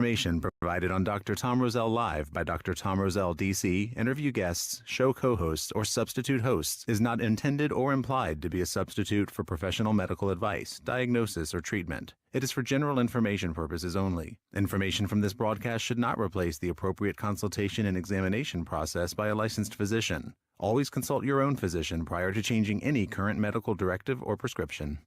Information provided on Dr. Tom Roselle Live by Dr. Tom Roselle, D.C., interview guests, show co-hosts, or substitute hosts is not intended or implied to be a substitute for professional medical advice, diagnosis, or treatment. It is for general information purposes only. Information from this broadcast should not replace the appropriate consultation and examination process by a licensed physician. Always consult your own physician prior to changing any current medical directive or prescription.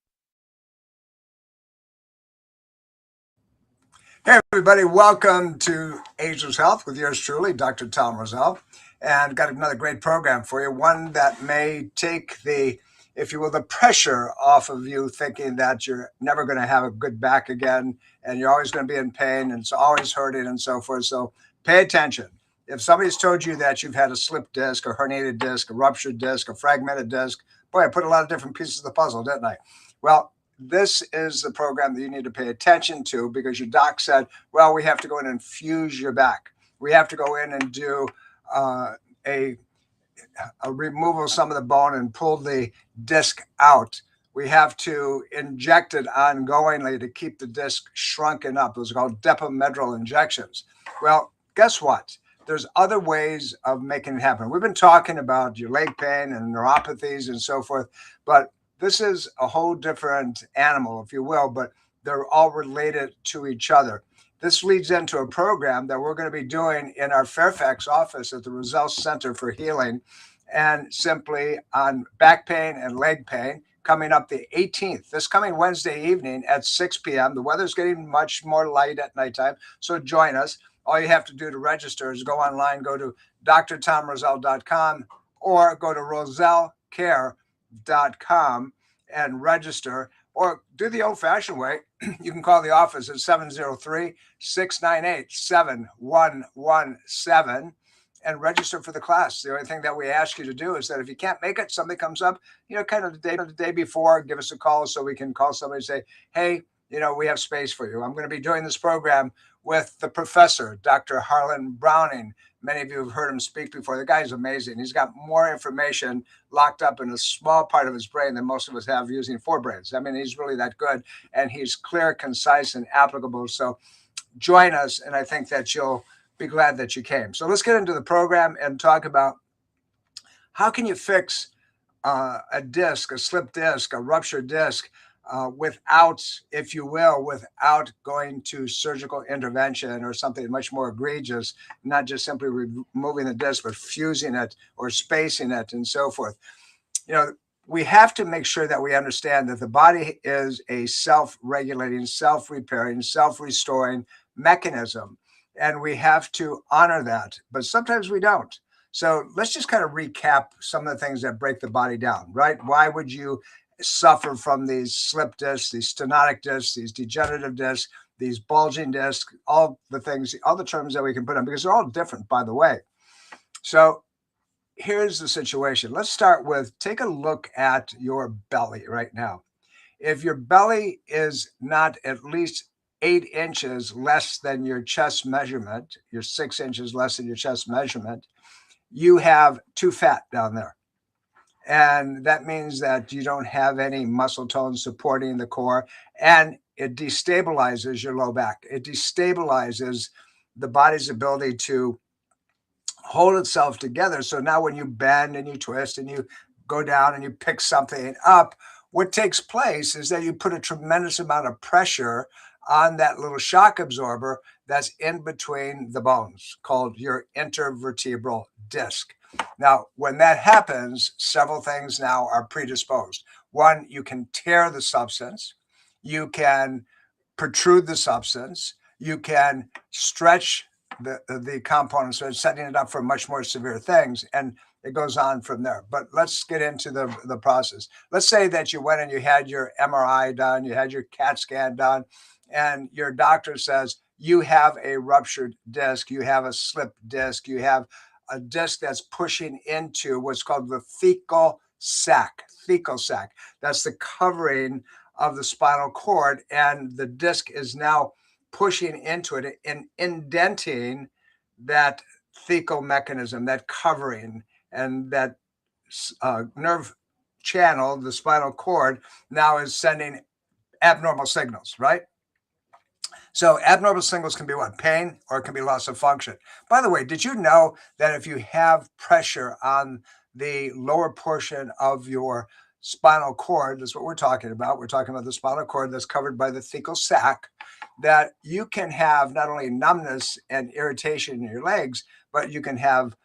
Hey everybody, welcome to Ageless Health with yours truly, Dr. Tom Roselle, and got another great program for you, one that may take the, if you will, the pressure off of you thinking that you're never going to have a good back again and you're always going to be in pain and it's always hurting and so forth. So pay attention. If somebody's told you that you've had a slipped disc, a herniated disc, a ruptured disc, a fragmented disc, boy, I put a lot of different pieces of the puzzle, didn't I? Well, this is the program that you need to pay attention to because your doc said, well, we have to go in and fuse your back. We have to go in and do a removal of some of the bone and pull the disc out. We have to inject it ongoingly to keep the disc shrunken up. Those are called depomedrol injections. Well, guess what? There's other ways of making it happen. We've been talking about your leg pain and neuropathies and so forth, but this is a whole different animal, if you will, but they're all related to each other. This leads into a program that we're going to be doing in our Fairfax office at the Roselle Center for Healing, and simply on back pain and leg pain, coming up the 18th, this coming Wednesday evening at 6 p.m. The weather's getting much more light at nighttime, so join us. All you have to do to register is go online, go to drtomroselle.com or go to rosellecare.com and register, or do the old-fashioned way. You can call the office at 703-698-7117 and register for the class. The only thing that we ask you to do is that if you can't make it, something comes up, kind of the day before, give us a call so we can call somebody and say, hey, we have space for you. I'm going to be doing this program with the professor, Dr. Harlan Browning. Many of you have heard him speak before. The guy's amazing. He's got more information locked up in a small part of his brain than most of us have using 4 brains. I mean, he's really that good, and he's clear, concise, and applicable. So join us, and I think that you'll be glad that you came. So let's get into the program and talk about how can you fix a disc, a slipped disc, a ruptured disc, without, if you will, without going to surgical intervention or something much more egregious, not just simply removing the disc, but fusing it or spacing it and so forth. We have to make sure that we understand that the body is a self-regulating, self-repairing, self-restoring mechanism, and we have to honor that, but sometimes we don't. So let's just kind of recap some of the things that break the body down, right? Why would you suffer from these slip discs, these stenotic discs, these degenerative discs, these bulging discs, all the things, all the terms that we can put on, because they're all different, by the way. So here's the situation. Let's start with, take a look at your belly right now. If your belly is not at least 8 inches less than your chest measurement, you're 6 inches less than your chest measurement, you have too fat down there. And that means that you don't have any muscle tone supporting the core, and it destabilizes your low back. It destabilizes the body's ability to hold itself together. So now when you bend and you twist and you go down and you pick something up, what takes place is that you put a tremendous amount of pressure on that little shock absorber that's in between the bones, called your intervertebral disc. Now, when that happens, several things now are predisposed. One, you can tear the substance, you can protrude the substance, you can stretch the component, so it's setting it up for much more severe things, and it goes on from there. But let's get into the process. Let's say that you went and you had your MRI done, you had your CAT scan done, and your doctor says you have a ruptured disc, you have a slipped disc, you have a disc that's pushing into what's called the thecal sac. Thecal sac. That's the covering of the spinal cord, and the disc is now pushing into it and indenting that thecal mechanism, that covering, and that nerve channel, the spinal cord, now is sending abnormal signals, right? So abnormal signals can be what? Pain, or it can be loss of function. By the way, did you know that if you have pressure on the lower portion of your spinal cord, that's what we're talking about. We're talking about the spinal cord that's covered by the thecal sac, that you can have not only numbness and irritation in your legs, but you can have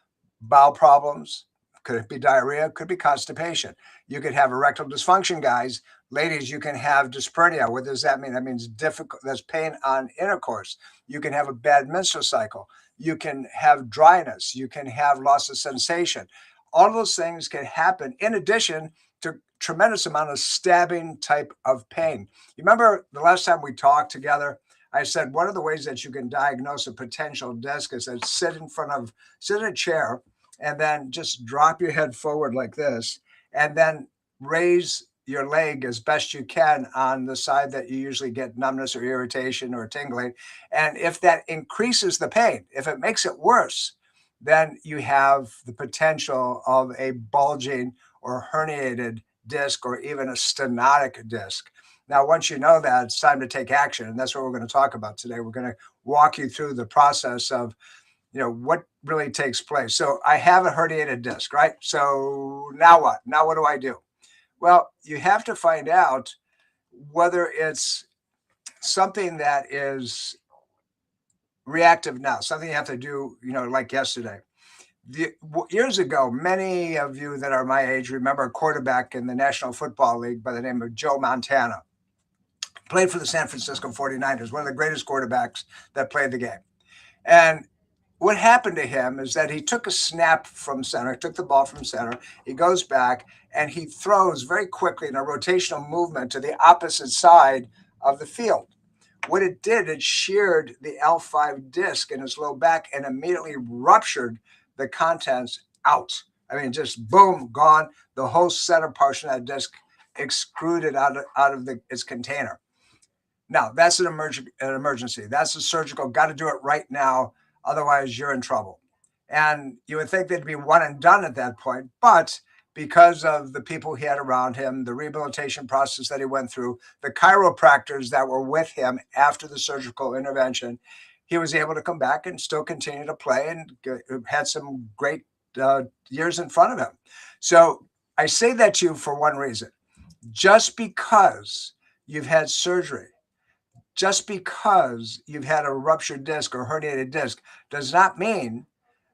bowel problems. Could it be diarrhea? Could be constipation. You could have erectile dysfunction, guys. Ladies, you can have dyspareunia. What does that mean? That means difficult. That's pain on intercourse. You can have a bad menstrual cycle. You can have dryness. You can have loss of sensation. All of those things can happen in addition to tremendous amount of stabbing type of pain. You remember the last time we talked together, I said one of the ways that you can diagnose a potential disc is to sit in a chair and then just drop your head forward like this, and then raise your leg as best you can on the side that you usually get numbness or irritation or tingling. And if that increases the pain, if it makes it worse, then you have the potential of a bulging or herniated disc or even a stenotic disc. Now, once you know that, it's time to take action. And that's what we're going to talk about today. We're going to walk you through the process of what really takes place. So I have a herniated disc, right? So now what? Now what do I do? Well, you have to find out whether it's something that is reactive now, something you have to do, like yesterday. Years ago, many of you that are my age remember a quarterback in the National Football League by the name of Joe Montana. Played for the San Francisco 49ers, one of the greatest quarterbacks that played the game. And what happened to him is that he took a snap from center, took the ball from center, he goes back, and he throws very quickly in a rotational movement to the opposite side of the field. What it did, it sheared the L5 disc in his low back and immediately ruptured the contents out. I mean, just boom, gone. The whole center portion of that disc extruded out of its container. Now, that's an emergency. That's a surgical, got to do it right now. Otherwise, you're in trouble. And you would think they'd be one and done at that point. But because of the people he had around him, the rehabilitation process that he went through, the chiropractors that were with him after the surgical intervention, he was able to come back and still continue to play and had some great years in front of him. So I say that to you for one reason. Just because you've had surgery, just because you've had a ruptured disc or herniated disc does not mean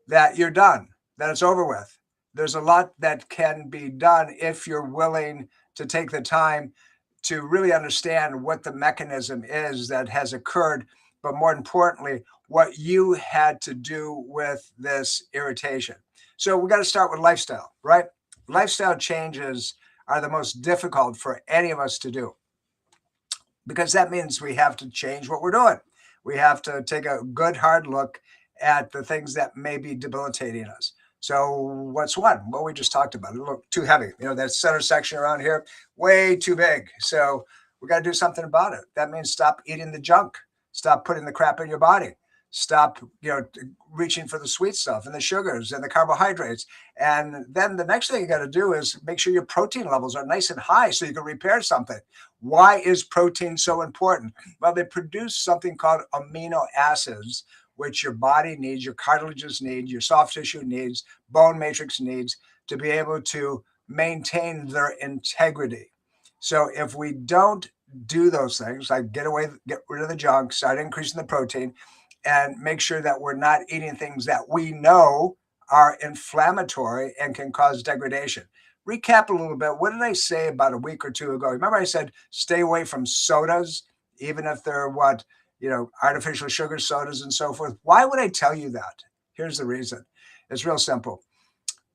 that you're done, that it's over with. There's a lot that can be done if you're willing to take the time to really understand what the mechanism is that has occurred, but more importantly, what you had to do with this irritation. So we got to start with lifestyle, right? Lifestyle changes are the most difficult for any of us to do, because that means we have to change what we're doing. We have to take a good hard look at the things that may be debilitating us. So what's one? Well, we just talked about it. A little too heavy. That center section around here, way too big. So we got to do something about it. That means stop eating the junk. Stop putting the crap in your body. Stop, reaching for the sweet stuff and the sugars and the carbohydrates. And then the next thing you got to do is make sure your protein levels are nice and high so you can repair something. Why is protein so important? Well, they produce something called amino acids, which your body needs, your cartilages need, your soft tissue needs, bone matrix needs to be able to maintain their integrity. So if we don't do those things, like get rid of the junk, start increasing the protein, and make sure that we're not eating things that we know are inflammatory and can cause degradation. Recap a little bit. What did I say about a week or two ago? Remember I said stay away from sodas, even if they're artificial sugar sodas and so forth. Why would I tell you that? Here's the reason. It's real simple.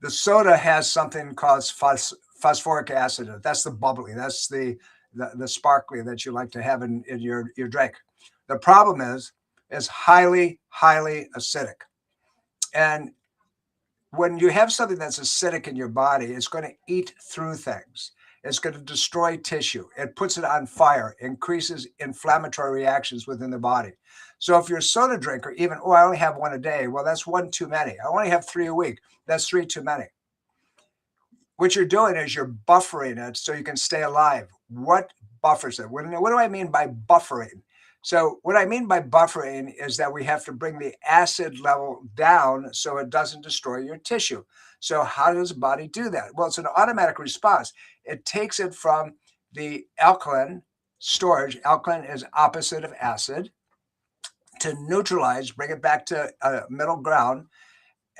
The soda has something called phosphoric acid. That's the bubbly. That's the sparkly that you like to have in your drink. The problem is highly, highly acidic. And when you have something that's acidic in your body, it's going to eat through things. It's going to destroy tissue. It puts it on fire, increases inflammatory reactions within the body. So if you're a soda drinker, even, I only have one a day. Well, that's one too many. I only have 3 a week. That's 3 too many. What you're doing is you're buffering it so you can stay alive. What buffers it? What do I mean by buffering? So what I mean by buffering is that we have to bring the acid level down so it doesn't destroy your tissue. So how does the body do that? Well, it's an automatic response. It takes it from the alkaline storage. Alkaline is opposite of acid, to neutralize, bring it back to a middle ground,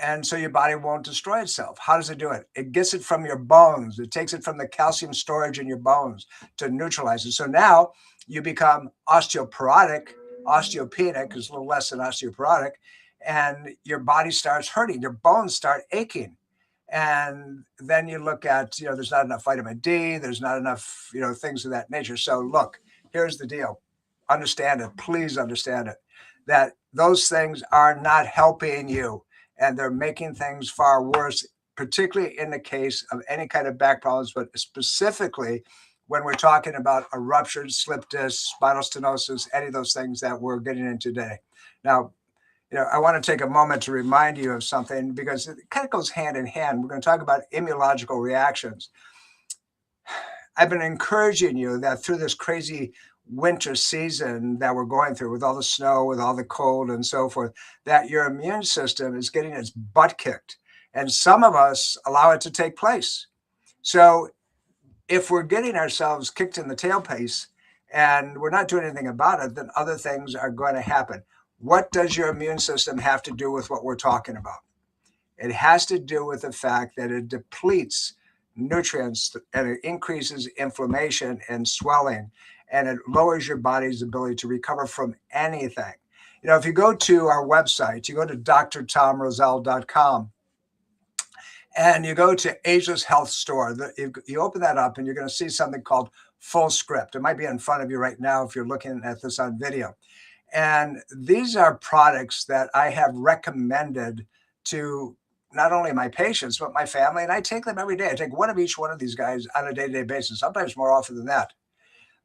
and so your body won't destroy itself. How does it do it? It gets it from your bones. It takes it from the calcium storage in your bones to neutralize it. So now you become osteoporotic. Osteopenic is a little less than osteoporotic, and your body starts hurting. Your bones start aching. And then you look at, there's not enough vitamin D, there's not enough, things of that nature. So look, here's the deal. Understand it. Please understand it, that those things are not helping you, and they're making things far worse, particularly in the case of any kind of back problems, but specifically when we're talking about a ruptured slip disc, spinal stenosis, any of those things that we're getting into today. Now, I want to take a moment to remind you of something, because it kind of goes hand in hand. We're going to talk about immunological reactions. I've been encouraging you that through this crazy winter season that we're going through, with all the snow, with all the cold and so forth, that your immune system is getting its butt kicked. And some of us allow it to take place. So if we're getting ourselves kicked in the tailpiece and we're not doing anything about it, then other things are going to happen. What does your immune system have to do with what we're talking about? It has to do with the fact that it depletes nutrients, and it increases inflammation and swelling, and it lowers your body's ability to recover from anything. If you go to our website, you go to drtomrosell.com, and you go to Ageless Health Store. You open that up, and you're going to see something called Full Script. It might be in front of you right now if you're looking at this on video. And these are products that I have recommended to not only my patients, but my family, and I take them every day. I take one of each one of these guys on a day-to-day basis, sometimes more often than that.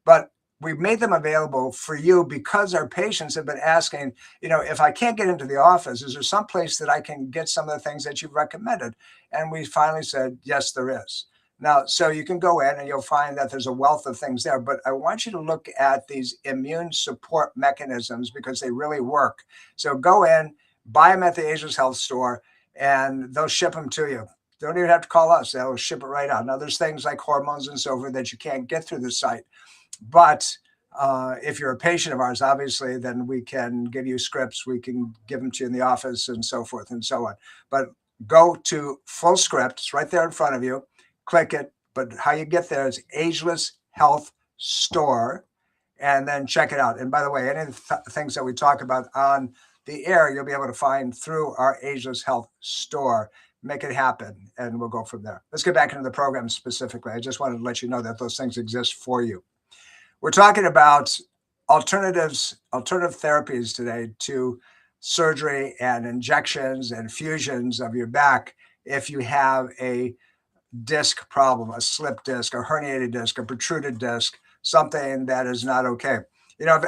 But we've made them available for you because our patients have been asking, if I can't get into the office, is there some place that I can get some of the things that you've recommended? And we finally said, yes, there is. Now, so you can go in and you'll find that there's a wealth of things there, but I want you to look at these immune support mechanisms, because they really work. So go in, buy them at the Ageless Health Store, and they'll ship them to you. Don't even have to call us. They'll ship it right out. Now, there's things like hormones and so forth that you can't get through the site. But if you're a patient of ours, obviously, then we can give you scripts. We can give them to you in the office and so forth and so on. But go to Full Script. It's right there in front of you. Click it. But how you get there is Ageless Health Store, and then check it out. And by the way, any of the things that we talk about on the air, you'll be able to find through our Ageless Health Store. Make it happen, and we'll go from there. Let's get back into the program specifically. I just wanted to let you know that those things exist for you. We're talking about alternative therapies today to surgery and injections and fusions of your back if you have a disc problem, a slip disc, a herniated disc, a protruded disc, something that is not okay.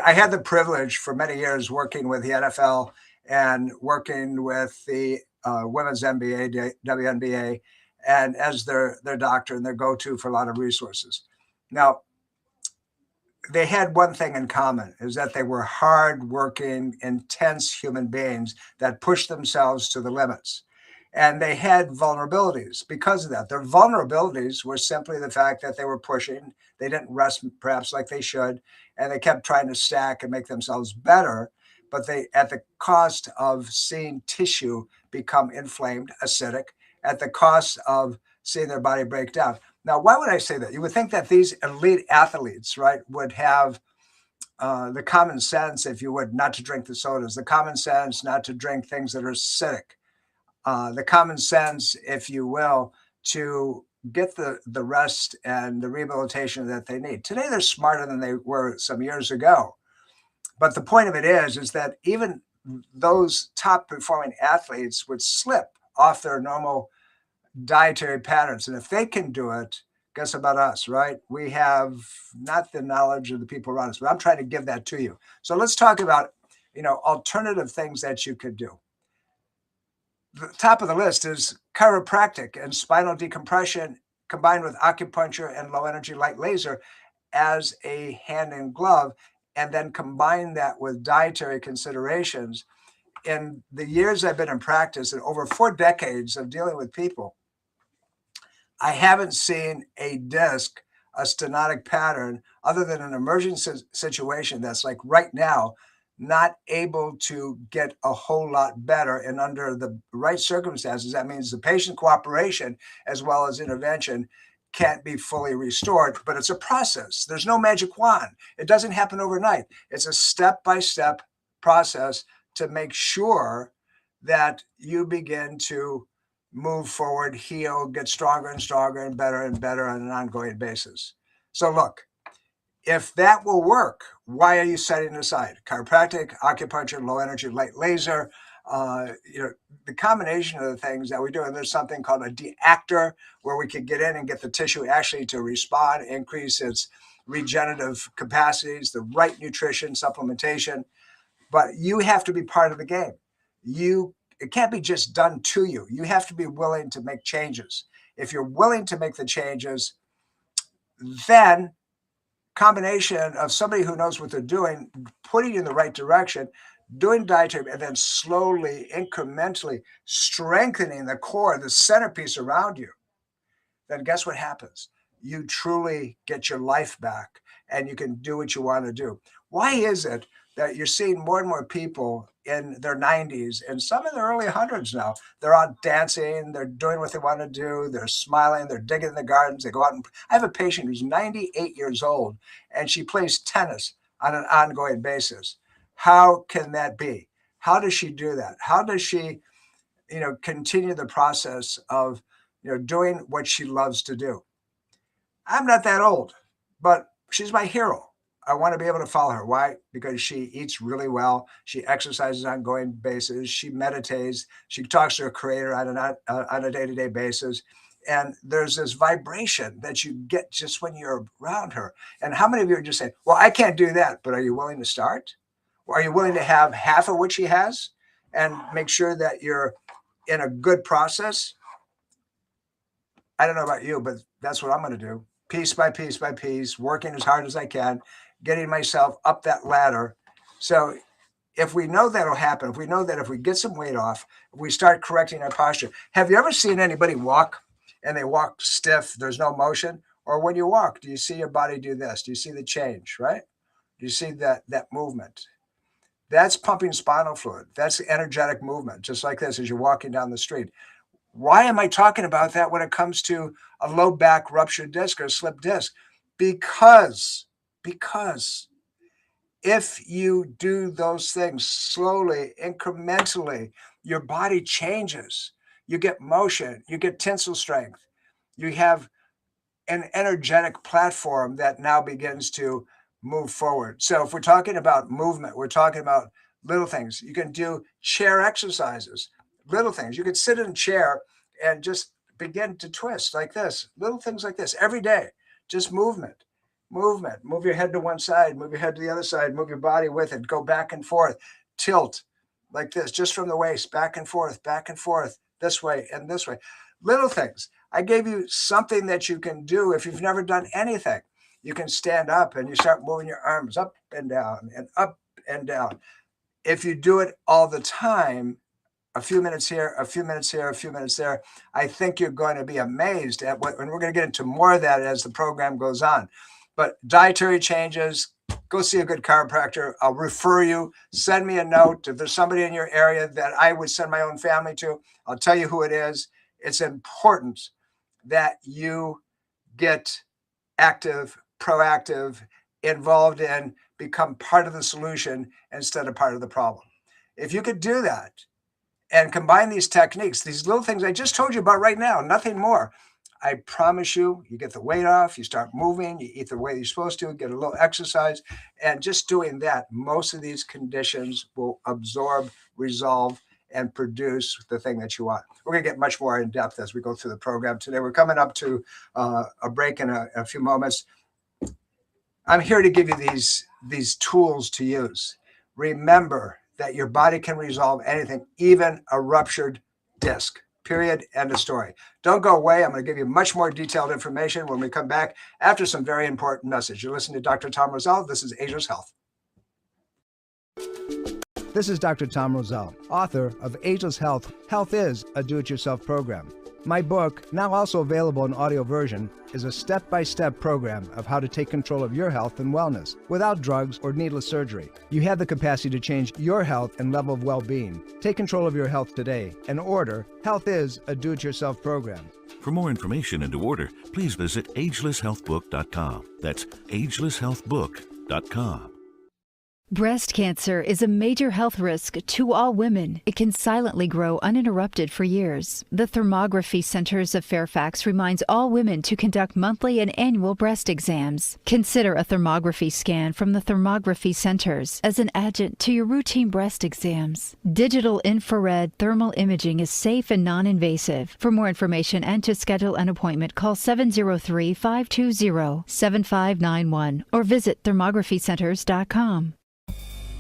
I had the privilege for many years working with the NFL and working with the women's NBA, WNBA, and as their doctor and their go-to for a lot of resources. Now, they had one thing in common, is that they were hard-working, intense human beings that pushed themselves to the limits. And they had vulnerabilities because of that. Their vulnerabilities were simply the fact that they were pushing. They didn't rest perhaps like they should, and they kept trying to stack and make themselves better, but they, at the cost of seeing tissue become inflamed, acidic, at the cost of seeing their body break down. Now, why would I say that? You would think that these elite athletes, right, would have the common sense, if you would, not to drink the sodas, the common sense not to drink things that are acidic, the common sense, if you will, to get the rest and the rehabilitation that they need. Today, they're smarter than they were some years ago. But the point of it is that even those top performing athletes would slip off their normal dietary patterns. And if they can do it, guess about us, right? We have not the knowledge of the people around us, but I'm trying to give that to you. So let's talk about, alternative things that you could do. The top of the list is chiropractic and spinal decompression combined with acupuncture and low energy light laser as a hand in glove. and then combine that with dietary considerations. In the years I've been in practice and over 4 decades of dealing with people, I haven't seen a disc, a stenotic pattern, other than an emergency situation that's like right now, not able to get a whole lot better. And under the right circumstances, that means the patient cooperation as well as intervention can't be fully restored, but it's a process. There's no magic wand. It doesn't happen overnight. It's a step-by-step process to make sure that you begin to move forward, heal, get stronger and stronger and better on an ongoing basis. So look, if that will work, why are you setting it aside? Chiropractic, acupuncture, low energy light laser, the combination of the things that we do, and there's something called a deactor where we can get in and get the tissue actually to respond, increase its regenerative capacities, the right nutrition, supplementation, but you have to be part of the game. It can't be just done to you. You have to be willing to make changes. If you're willing to make the changes, then combination of somebody who knows what they're doing, putting you in the right direction, doing dietary, and then slowly, incrementally strengthening the core, the centerpiece around you, then guess what happens? You truly get your life back and you can do what you want to do. Why is it that you're seeing more and more people in their 90s and some in their early hundreds now? They're out dancing, they're doing what they want to do, they're smiling, they're digging in the gardens, they go out and I have a patient who's 98 years old and she plays tennis on an ongoing basis. How can that be? How does she do that? How does she, continue the process of, doing what she loves to do? I'm not that old, but she's my hero. I want to be able to follow her. Why? Because she eats really well. She exercises on an ongoing basis. She meditates. She talks to her creator on a day-to-day basis. And there's this vibration that you get just when you're around her. And how many of you are just saying, well, I can't do that, but are you willing to start? Or are you willing to have half of what she has and make sure that you're in a good process? I don't know about you, but that's what I'm going to do. Piece by piece by piece, working as hard as I can, getting myself up that ladder. So if we know that'll happen, if we know that if we get some weight off, if we start correcting our posture. Have you ever seen anybody walk and they walk stiff, there's no motion? Or when you walk, do you see your body do this? Do you see the change, right? Do you see that movement? That's pumping spinal fluid. That's energetic movement, just like this as you're walking down the street. Why am I talking about that when it comes to a low back ruptured disc or a slipped disc? Because if you do those things slowly, incrementally, your body changes. You get motion, you get tensile strength. You have an energetic platform that now begins to move forward. So if we're talking about movement, we're talking about little things. You can do chair exercises, little things. You can sit in a chair and just begin to twist like this, little things like this every day, just movement. Move your head to one side, move your head to the other side, move your body with it, go back and forth, tilt like this, just from the waist, back and forth, this way and this way. Little things. I gave you something that you can do if you've never done anything. You can stand up and you start moving your arms up and down and up and down. If you do it all the time, a few minutes here, a few minutes here, a few minutes there, I think you're going to be amazed at what, and we're going to get into more of that as the program goes on. But dietary changes, go see a good chiropractor. I'll refer you. Send me a note. If there's somebody in your area that I would send my own family to, I'll tell you who it is. It's important that you get active, proactive, involved in, become part of the solution instead of part of the problem. If you could do that and combine these techniques, these little things I just told you about right now, nothing more, I promise you, you get the weight off, you start moving, you eat the way you're supposed to, get a little exercise, and just doing that, most of these conditions will absorb, resolve, and produce the thing that you want. We're going to get much more in depth as we go through the program today. We're coming up to a break in a few moments. I'm here to give you these tools to use. Remember that your body can resolve anything, even a ruptured disc. Period. End of story. Don't go away. I'm going to give you much more detailed information when we come back after some very important message. You're listening to Dr. Tom Rosell. This is Ageless Health. This is Dr. Tom Rosell, author of Ageless Health. Health is a do-it-yourself program. My book, now also available in audio version, is a step-by-step program of how to take control of your health and wellness without drugs or needless surgery. You have the capacity to change your health and level of well-being. Take control of your health today and order Health is a do-it-yourself program. For more information and to order, please visit agelesshealthbook.com. That's agelesshealthbook.com. Breast cancer is a major health risk to all women. It can silently grow uninterrupted for years. The Thermography Centers of Fairfax reminds all women to conduct monthly and annual breast exams. Consider a thermography scan from the Thermography Centers as an adjunct to your routine breast exams. Digital infrared thermal imaging is safe and non-invasive. For more information and to schedule an appointment, call 703-520-7591 or visit thermographycenters.com.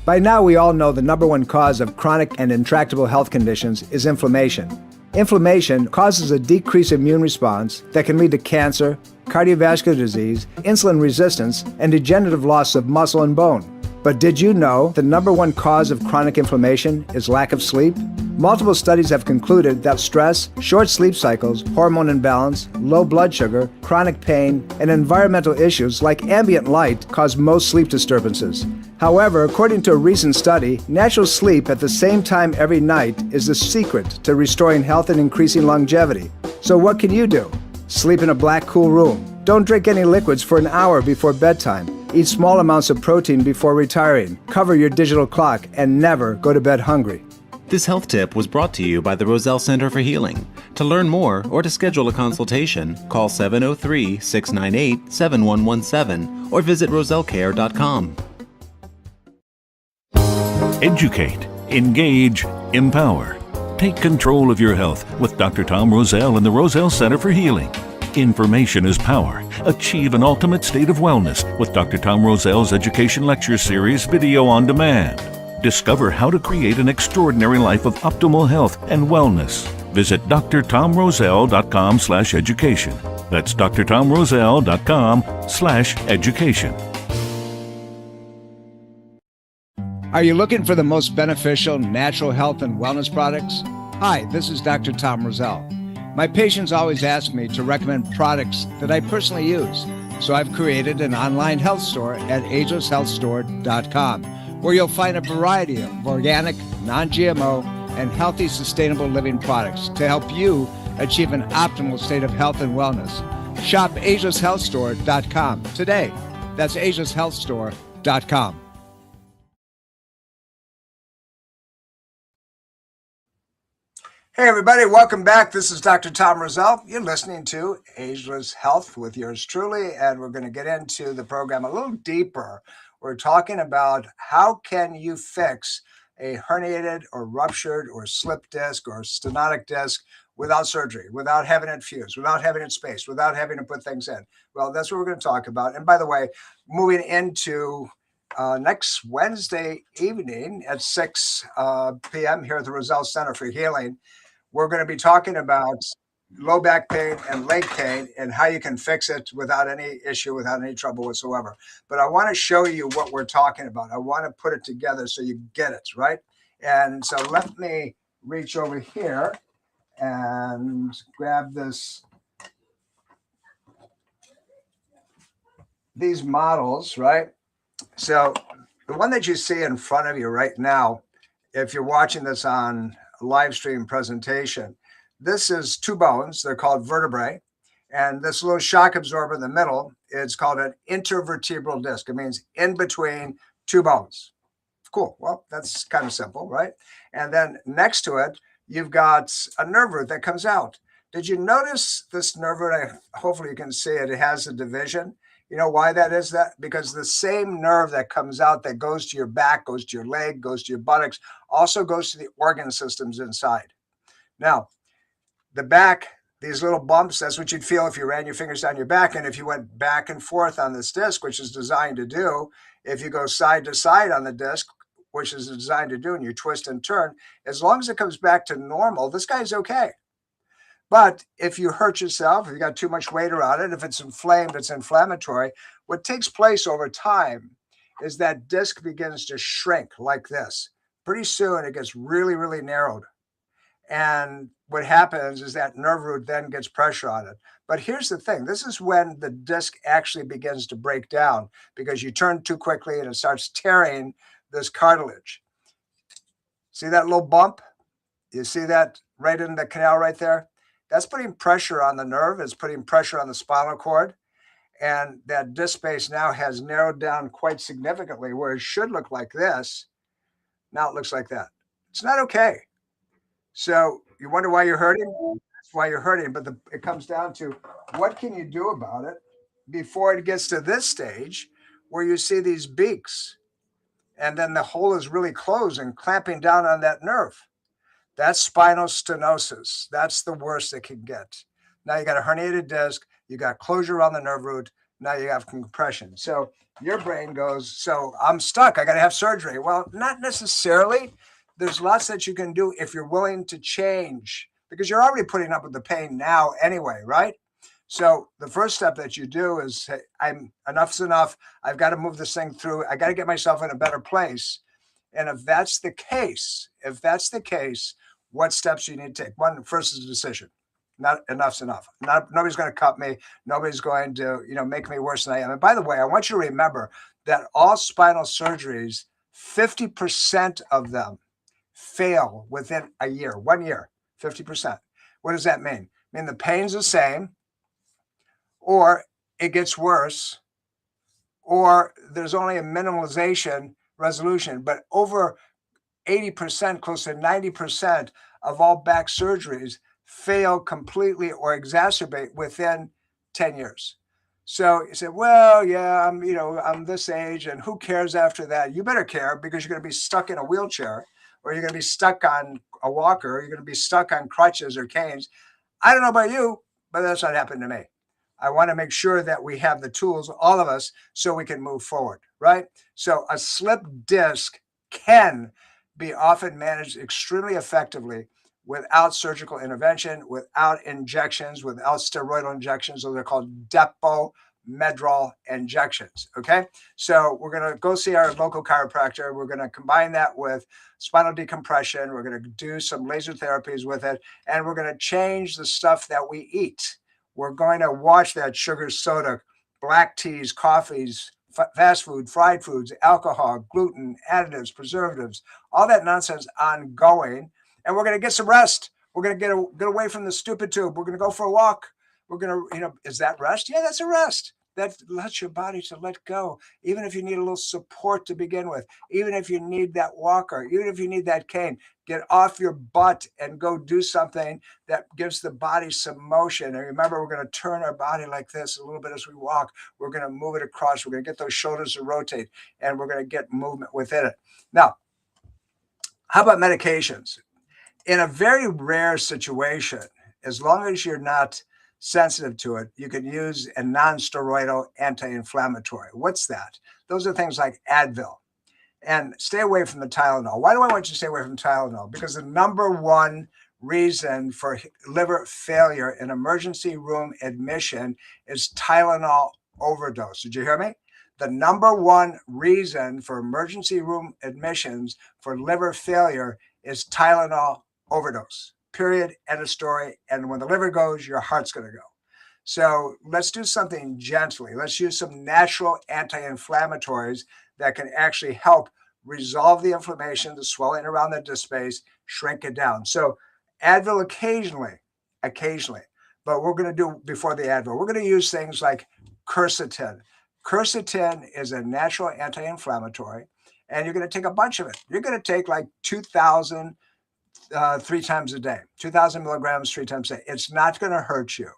By now, we all know the number one cause of chronic and intractable health conditions is inflammation. Inflammation causes a decreased immune response that can lead to cancer, cardiovascular disease, insulin resistance, and degenerative loss of muscle and bone. But did you know the number one cause of chronic inflammation is lack of sleep? Multiple studies have concluded that stress, short sleep cycles, hormone imbalance, low blood sugar, chronic pain, and environmental issues like ambient light cause most sleep disturbances. However, according to a recent study, natural sleep at the same time every night is the secret to restoring health and increasing longevity. So what can you do? Sleep in a black, cool room. Don't drink any liquids for an hour before bedtime. Eat small amounts of protein before retiring. Cover your digital clock and never go to bed hungry. This health tip was brought to you by the Rosell Center for Healing. To learn more or to schedule a consultation, call 703-698-7117 or visit rosellcare.com. Educate, engage, empower. Take control of your health with Dr. Tom Rosell and the Rosell Center for Healing. Information is power. Achieve an ultimate state of wellness with Dr. Tom Rosell's Education Lecture Series video on demand. Discover how to create an extraordinary life of optimal health and wellness. Visit drtomrosell.com/education. That's drtomrosell.com/education. Are you looking for the most beneficial natural health and wellness products? Hi, this is Dr. Tom Rosell. My patients always ask me to recommend products that I personally use, so I've created an online health store at agelesshealthstore.com, where you'll find a variety of organic, non-GMO, and healthy, sustainable living products to help you achieve an optimal state of health and wellness. Shop agelesshealthstore.com today. That's agelesshealthstore.com. Hey, everybody, welcome back. This is Dr. Tom Rosell. You're listening to Ageless Health with yours truly, and we're going to get into the program a little deeper. We're talking about how can you fix a herniated or ruptured or slipped disc or stenotic disc without surgery, without having it fused, without having it spaced, without having to put things in. Well, that's what we're going to talk about. And by the way, moving into next Wednesday evening at 6 p.m. here at the Rosell Center for Healing, we're going to be talking about low back pain and leg pain and how you can fix it without any issue, without any trouble whatsoever. But I want to show you what we're talking about. I want to put it together so you get it, right? And so let me reach over here and grab these models, right? So the one that you see in front of you right now, if you're watching this on a live stream presentation, this is two bones. They're called vertebrae. And this little shock absorber in the middle is called an intervertebral disc. It means in between two bones. Cool. Well, that's kind of simple, right? And then next to it, you've got a nerve root that comes out. Did you notice this nerve root? Hopefully you can see it. It has a division. You know why that is? Because the same nerve that comes out that goes to your back, goes to your leg, goes to your buttocks, also goes to the organ systems inside. Now, the back, these little bumps, that's what you'd feel if you ran your fingers down your back. And if you went back and forth on this disc, which is designed to do, if you go side to side on the disc, which is designed to do, and you twist and turn, as long as it comes back to normal, this guy's okay. But if you hurt yourself, if you got too much weight around it, if it's inflamed, it's inflammatory, what takes place over time is that disc begins to shrink like this. Pretty soon it gets really, really narrowed. And what happens is that nerve root then gets pressure on it. But here's the thing. This is when the disc actually begins to break down because you turn too quickly and it starts tearing this cartilage. See that little bump? You see that right in the canal right there? That's putting pressure on the nerve. It's putting pressure on the spinal cord. And that disc space now has narrowed down quite significantly where it should look like this. Now it looks like that. It's not okay. So you wonder why you're hurting? That's why you're hurting. But it comes down to what can you do about it before it gets to this stage where you see these beaks and then the hole is really closed and clamping down on that nerve. That's spinal stenosis. That's the worst it can get. Now you got a herniated disc, you got closure on the nerve root, now you have compression. So your brain goes, so I'm stuck, I got to have surgery. Well, not necessarily. There's lots that you can do if you're willing to change, because you're already putting up with the pain now anyway, right? So the first step that you do is say, enough's enough. I've got to move this thing through. I got to get myself in a better place. And if that's the case, what steps you need to take? One, first is a decision. Not enough's enough. Nobody's going to cut me. Nobody's going to, make me worse than I am. And by the way, I want you to remember that all spinal surgeries, 50% of them fail within a year, 1 year, 50%. What does that mean? I mean, the pain's the same, or it gets worse, or there's only a minimalization resolution, but over 80%, close to 90% of all back surgeries fail completely or exacerbate within 10 years. So you say, well, yeah, I'm this age and who cares after that? You better care, because you're going to be stuck in a wheelchair, or you're going to be stuck on a walker, or you're going to be stuck on crutches or canes. I don't know about you, but that's what happened to me. I want to make sure that we have the tools, all of us, so we can move forward, right? So a slipped disc can be often managed extremely effectively without surgical intervention, without injections, without steroidal injections. Those are called Depo-Medrol injections, okay? So we're going to go see our local chiropractor. We're going to combine that with spinal decompression. We're going to do some laser therapies with it, and we're going to change the stuff that we eat. We're going to watch that sugar, soda, black teas, coffees, fast food, fried foods, alcohol, gluten, additives, preservatives, all that nonsense ongoing. And we're going to get some rest. We're going to get away from the stupid tube. We're going to go for a walk. We're going to, is that rest? Yeah, that's a rest. That lets your body to let go. Even if you need a little support to begin with, even if you need that walker, even if you need that cane, get off your butt and go do something that gives the body some motion. And remember, we're going to turn our body like this a little bit as we walk. We're going to move it across. We're going to get those shoulders to rotate, and we're going to get movement within it. Now, how about medications? In a very rare situation, as long as you're not sensitive to it, you can use a non-steroidal anti-inflammatory. What's that? Those are things like Advil. And stay away from the Tylenol. Why do I want you to stay away from Tylenol? Because the number one reason for liver failure in emergency room admission is Tylenol overdose. Did you hear me? The number one reason for emergency room admissions for liver failure is Tylenol overdose. Period. End of story. And when the liver goes, your heart's going to go. So let's do something gently. Let's use some natural anti-inflammatories that can actually help resolve the inflammation, the swelling around the disc space, shrink it down. So Advil occasionally, but we're going to do before the Advil, we're going to use things like quercetin. Quercetin is a natural anti-inflammatory, and you're going to take a bunch of it. You're going to take like 2,000 3 times a day, 2,000 milligrams 3 times a day. It's not going to hurt you.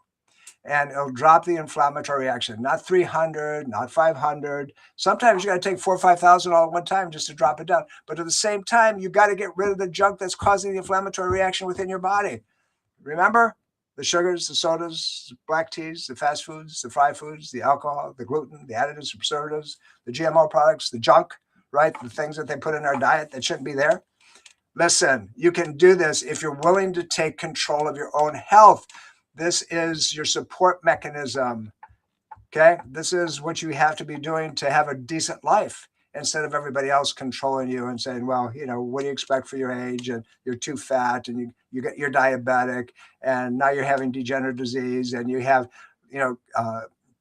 And it'll drop the inflammatory reaction, not 300, not 500. Sometimes you got to take 4,000 or 5,000 all at one time just to drop it down. But at the same time, you got to get rid of the junk that's causing the inflammatory reaction within your body. Remember, the sugars, the sodas, the black teas, the fast foods, the fried foods, the alcohol, the gluten, the additives, the preservatives, the GMO products, the junk, right? The things that they put in our diet that shouldn't be there. Listen, you can do this if you're willing to take control of your own health. This is your support mechanism, okay? This is what you have to be doing to have a decent life. instead of everybody else controlling you and saying, well, what do you expect for your age? And you're too fat, and you're diabetic, and now you're having degenerative disease, and you have,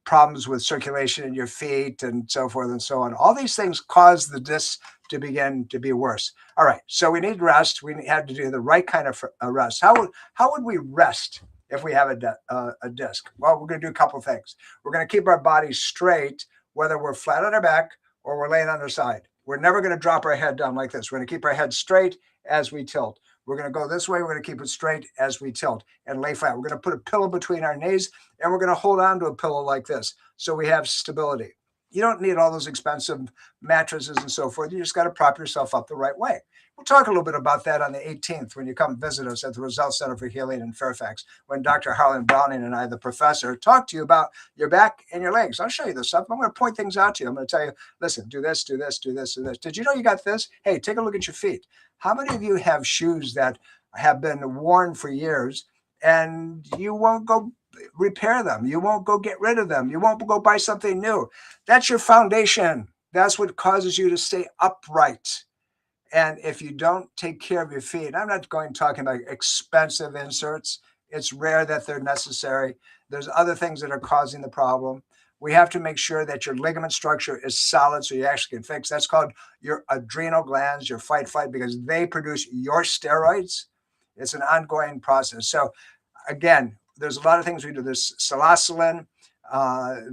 problems with circulation in your feet, and so forth and so on. All these things cause the discs to begin to be worse. All right, so we need rest. We have to do the right kind of rest. How would we rest if we have a disc? Well, we're going to do a couple things. We're going to keep our body straight, whether we're flat on our back or we're laying on our side. We're never going to drop our head down like this. We're going to keep our head straight as we tilt. We're going to go this way. We're going to keep it straight as we tilt and lay flat. We're going to put a pillow between our knees, and we're going to hold on to a pillow like this so we have stability. You don't need all those expensive mattresses and so forth. You just got to prop yourself up the right way. We'll talk a little bit about that on the 18th when you come visit us at the Roselle Center for Healing in Fairfax, when Dr. Harlan Browning and I, the professor, talk to you about your back and your legs. I'll show you this stuff. I'm going to point things out to you. I'm going to tell you, listen, do this, do this, do this, do this. Did you know you got this? Hey, take a look at your feet. How many of you have shoes that have been worn for years and you won't go repair them? You won't go get rid of them. You won't go buy something new. That's your foundation. That's what causes you to stay upright. And if you don't take care of your feet, I'm not talking about expensive inserts. It's rare that they're necessary. There's other things that are causing the problem. We have to make sure that your ligament structure is solid so you actually can fix. That's called your adrenal glands, your fight, because they produce your steroids. It's an ongoing process. So again, there's a lot of things we do. There's psilocybin.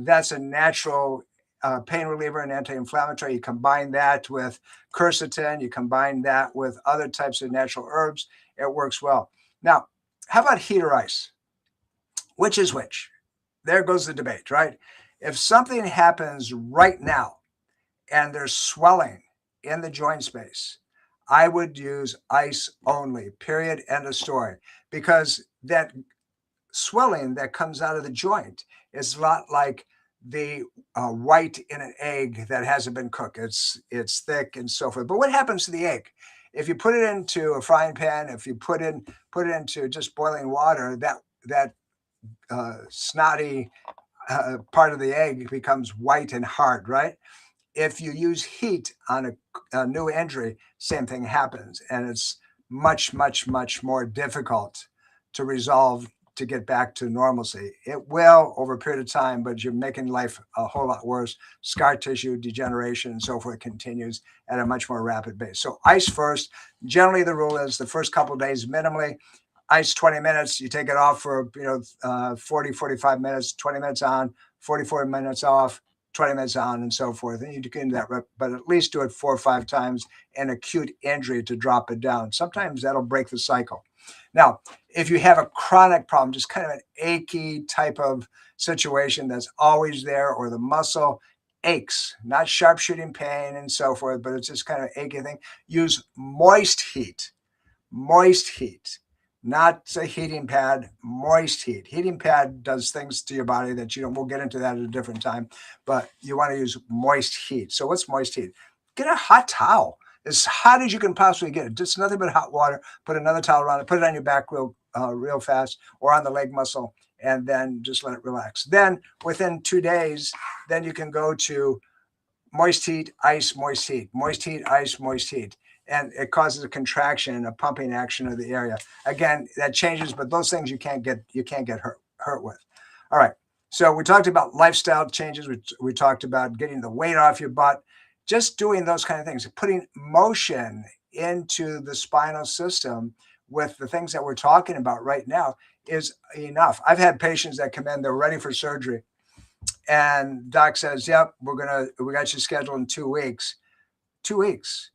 That's a natural pain reliever and anti-inflammatory. You combine that with quercetin. You combine that with other types of natural herbs. It works well. Now, how about heat or ice? Which is which? There goes the debate, right? If something happens right now and there's swelling in the joint space, I would use ice only, period, end of story, because that swelling that comes out of the joint is a lot like the white in an egg that hasn't been cooked. It's thick and so forth. But what happens to the egg? If you put it into a frying pan, if you put it into just boiling water, that snotty part of the egg becomes white and hard, right? If you use heat on a new injury, same thing happens. And it's much, much, much more difficult to resolve, to get back to normalcy. It will over a period of time, but you're making life a whole lot worse. Scar tissue, degeneration, and so forth continues at a much more rapid pace. So ice first. Generally, the rule is the first couple of days minimally. Ice 20 minutes, you take it off for 40, 45 minutes, 20 minutes on, 44 minutes off, 20 minutes on, and so forth. And you can do that, but at least do it 4 or 5 times in acute injury to drop it down. Sometimes that'll break the cycle. Now, if you have a chronic problem, just kind of an achy type of situation that's always there, or the muscle aches, not sharp shooting pain and so forth, but it's just kind of achy thing, use moist heat, not a heating pad, moist heat. Heating pad does things to your body that we'll get into that at a different time, but you want to use moist heat. So what's moist heat? Get a hot towel, as hot as you can possibly get it. Just nothing but hot water. Put another towel around it. Put it on your back real fast, or on the leg muscle, and then just let it relax. Then within 2 days, then you can go to moist heat, ice, moist heat, moist heat, ice, moist heat. And it causes a contraction and a pumping action of the area. Again, that changes, but those things you can't get hurt with. All right. So we talked about lifestyle changes. We talked about getting the weight off your butt, just doing those kind of things, putting motion into the spinal system with the things that we're talking about right now is enough. I've had patients that come in, they're ready for surgery, and doc says, yep, we got you scheduled in 2 weeks. 2 weeks.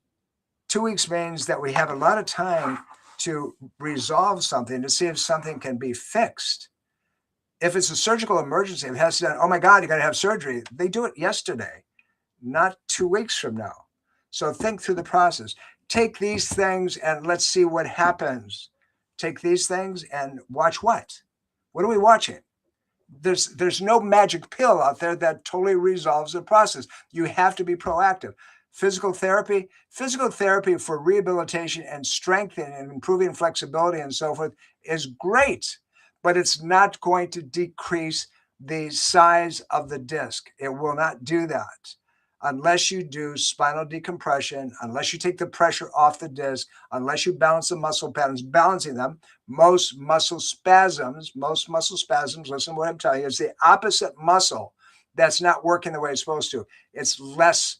2 weeks means that we have a lot of time to resolve something, to see if something can be fixed. If it's a surgical emergency, it has to be done, oh my God, you got to have surgery. They do it yesterday, not 2 weeks from now. So think through the process. Take these things and let's see what happens. Take these things and watch what? What are we watching? There's no magic pill out there that totally resolves the process. You have to be proactive. Physical therapy for rehabilitation and strengthening and improving flexibility and so forth is great, but it's not going to decrease the size of the disc. It will not do that. unless you do spinal decompression, unless you take the pressure off the disc, unless you balance the muscle patterns, balancing them, most muscle spasms, listen to what I'm telling you, is the opposite muscle that's not working the way it's supposed to. It's less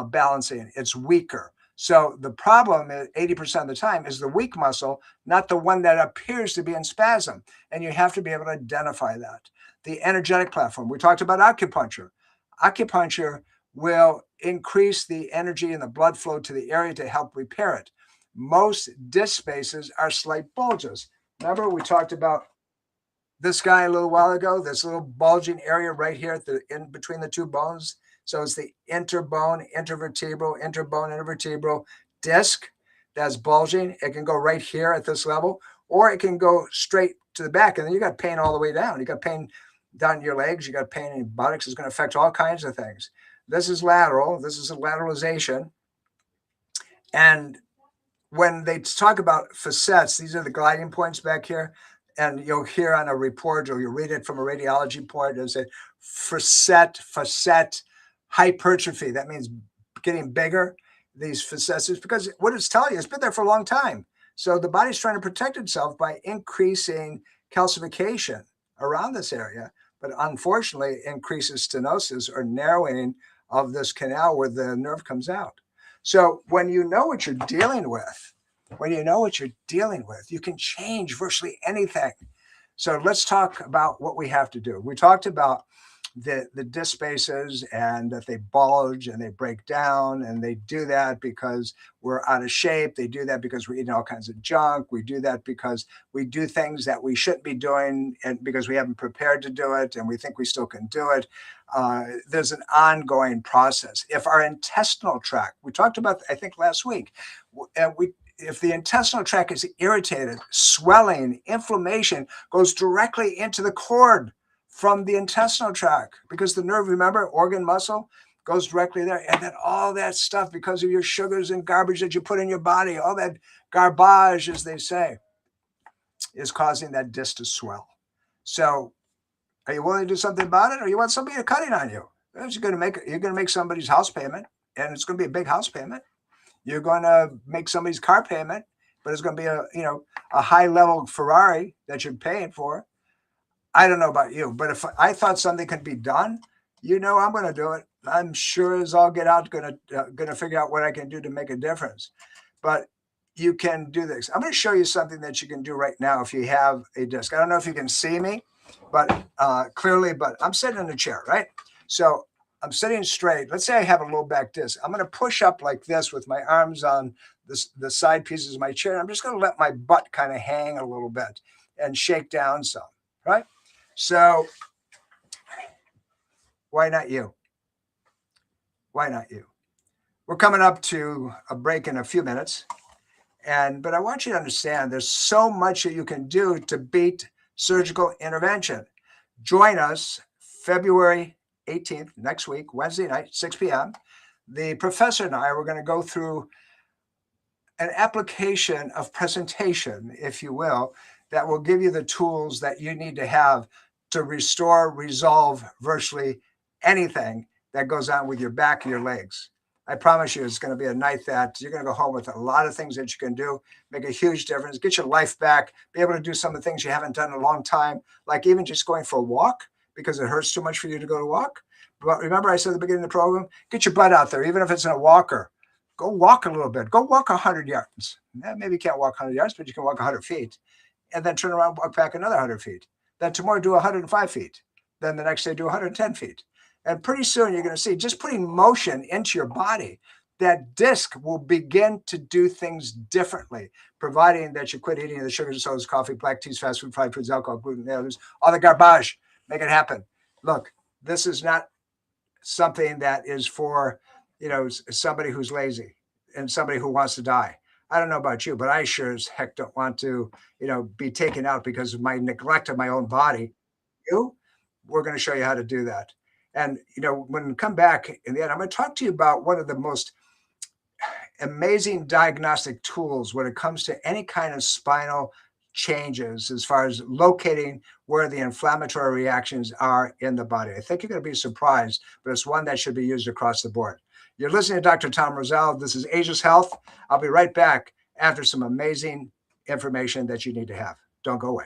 balancing, it's weaker. So the problem is 80% of the time is the weak muscle, not the one that appears to be in spasm. And you have to be able to identify that. The energetic platform, we talked about acupuncture. Acupuncture will increase the energy and the blood flow to the area to help repair it. Most disc spaces are slight bulges. Remember, we talked about this guy a little while ago, this little bulging area right here at in between the two bones. So it's the interbone, intervertebral disc that's bulging. It can go right here at this level, or it can go straight to the back. And then you got pain all the way down. You got pain down your legs. You got pain in your buttocks. It's going to affect all kinds of things. This is lateral. This is a lateralization. And when they talk about facets, these are the gliding points back here. And you'll hear on a report, or you'll read it from a radiology point, there's a facet hypertrophy. That means getting bigger, these facets, because what it's telling you, it's been there for a long time. So the body's trying to protect itself by increasing calcification around this area, but unfortunately increases stenosis or narrowing of this canal where the nerve comes out. So when you know what you're dealing with, you can change virtually anything. So let's talk about what we have to do. We talked about the disc spaces and that they bulge and they break down, and they do that because we're out of shape. They do that because we're eating all kinds of junk. We do that because we do things that we shouldn't be doing, and because we haven't prepared to do it and we think we still can do it. There's an ongoing process. If our intestinal tract, we talked about, I think last week, if the intestinal tract is irritated, swelling, inflammation goes directly into the cord from the intestinal tract, because the nerve, remember, organ muscle, goes directly there. And then all that stuff, because of your sugars and garbage that you put in your body, all that garbage, as they say, is causing that disc to swell. So are you willing to do something about it, or you want somebody to cut it on you? You're going to make somebody's house payment, and it's going to be a big house payment. You're going to make somebody's car payment, but it's going to be a high level Ferrari that you're paying for. I don't know about you, but if I thought something could be done, I'm going to do it. I'm sure as all get out, going to figure out what I can do to make a difference. But you can do this. I'm going to show you something that you can do right now if you have a disc. I don't know if you can see me, but clearly, but I'm sitting in a chair, right? So I'm sitting straight. Let's say I have a low back disc. I'm going to push up like this with my arms on the side pieces of my chair. I'm just going to let my butt kind of hang a little bit and shake down some, right? So why not you? Why not you? We're coming up to a break in a few minutes. But I want you to understand there's so much that you can do to beat surgical intervention. Join us February 18th, next week, Wednesday night, 6 p.m. The professor and I, we're going to go through an application of presentation, if you will, that will give you the tools that you need to have to restore, resolve virtually anything that goes on with your back and your legs. I promise you, it's going to be a night that you're going to go home with a lot of things that you can do, make a huge difference, get your life back, be able to do some of the things you haven't done in a long time, like even just going for a walk because it hurts too much for you to go to walk. But remember I said at the beginning of the program, get your butt out there, even if it's in a walker. Go walk a little bit. Go walk 100 yards. Maybe you can't walk 100 yards, but you can walk 100 feet. And then turn around, walk back another 100 feet. Then tomorrow do 105 feet. Then the next day do 110 feet. And pretty soon you're going to see, just putting motion into your body, that disc will begin to do things differently, providing that you quit eating the sugars, sodas, coffee, black teas, fast food, fried foods, alcohol, gluten, others, all the garbage. Make it happen. Look, this is not something that is for, somebody who's lazy and somebody who wants to die. I don't know about you, but I sure as heck don't want to, be taken out because of my neglect of my own body. We're going to show you how to do that. And, when we come back in the end, I'm going to talk to you about one of the most amazing diagnostic tools when it comes to any kind of spinal changes as far as locating where the inflammatory reactions are in the body. I think you're going to be surprised, but it's one that should be used across the board. You're listening to Dr. Tom Rosell. This is Ageless Health. I'll be right back after some amazing information that you need to have. Don't go away.